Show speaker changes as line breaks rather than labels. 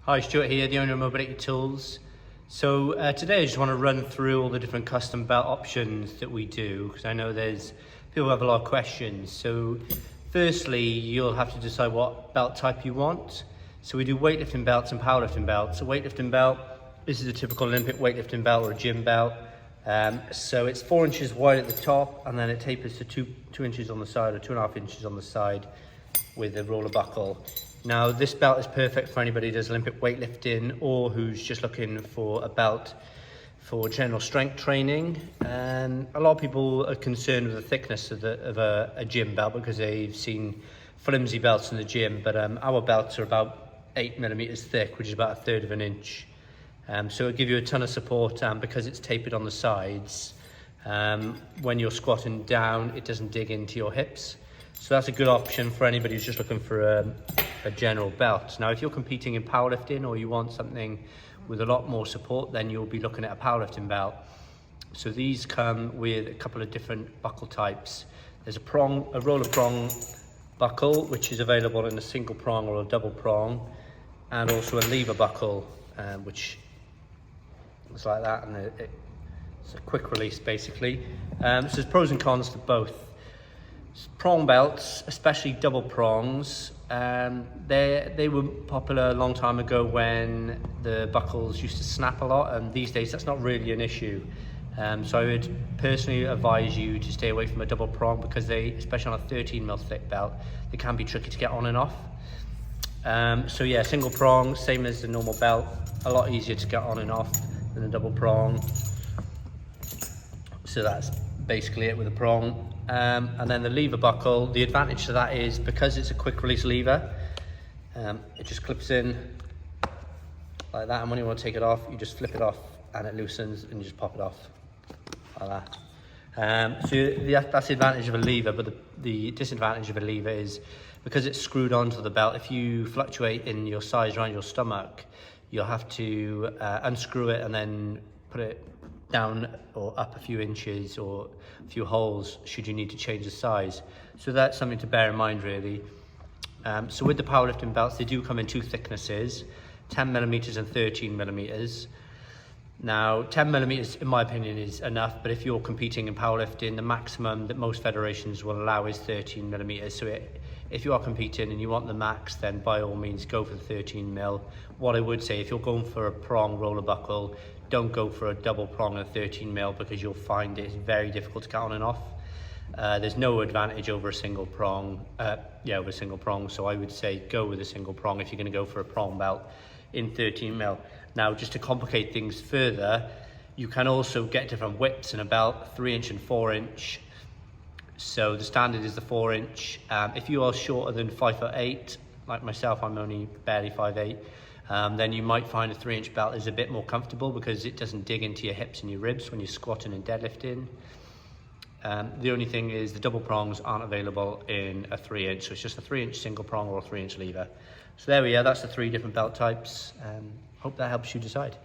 Hi, Stuart here, the owner of Mobility Tools. So today I just want to run through all the different custom belt options that we do, because I know there's people who have a lot of questions. So firstly, you'll have to decide what belt type you want. So we do weightlifting belts and powerlifting belts. A weightlifting belt, this is a typical Olympic weightlifting belt or a gym belt. So it's 4 inches wide at the top, and then it tapers to two inches on the side, or 2.5 inches on the side with a roller buckle. Now this belt is perfect for anybody who does Olympic weightlifting or who's just looking for a belt for general strength training. And a lot of people are concerned with the thickness of a gym belt because they've seen flimsy belts in the gym, but our belts are about 8 millimeters thick, which is about 1/3 of an inch. So it'll give you a ton of support, because it's tapered on the sides. When you're squatting down, it doesn't dig into your hips. So that's a good option for anybody who's just looking for a general belt. Now, if you're competing in powerlifting or you want something with a lot more support, then you'll be looking at a powerlifting belt. So these come with a couple of different buckle types. There's a roller prong buckle, which is available in a single prong or a double prong, and also a lever buckle, which looks like that, and it's a quick release basically. So there's pros and cons to both. Prong belts, especially double prongs, they were popular a long time ago when the buckles used to snap a lot, and these days that's not really an issue. So I would personally advise you to stay away from a double prong, because they, especially on a 13mm thick belt, they can be tricky to get on and off. So yeah, single prong, same as the normal belt, a lot easier to get on and off than a double prong. So that's basically it with a prong. And then the lever buckle, the advantage to that is because it's a quick release lever, it just clips in like that, and when you want to take it off, you just flip it off and it loosens and you just pop it off like that. So that's the advantage of a lever, but the disadvantage of a lever is because it's screwed onto the belt, if you fluctuate in your size around your stomach, you'll have to unscrew it and then put it down or up a few inches or a few holes should you need to change the size. So that's something to bear in mind really. So with the powerlifting belts, they do come in two thicknesses, 10mm and 13mm. Now 10mm in my opinion is enough, but if you're competing in powerlifting, the maximum that most federations will allow is 13mm. So if you are competing and you want the max, then by all means go for the 13mm. What I would say, if you're going for a prong roller buckle, don't go for a double prong and a 13mm, because you'll find it's very difficult to get on and off. There's no advantage over a single prong, so I would say go with a single prong if you're going to go for a prong belt in 13mm. Now, just to complicate things further, you can also get different widths in a belt, 3-inch and 4-inch. So the standard is the 4-inch. If you are shorter than 5'8", like myself, I'm only barely 5'8", then you might find a 3-inch belt is a bit more comfortable because it doesn't dig into your hips and your ribs when you're squatting and deadlifting. The only thing is the double prongs aren't available in a 3-inch, so it's just a 3-inch single prong or a 3-inch lever. So there we are, that's the 3 different belt types. Hope that helps you decide.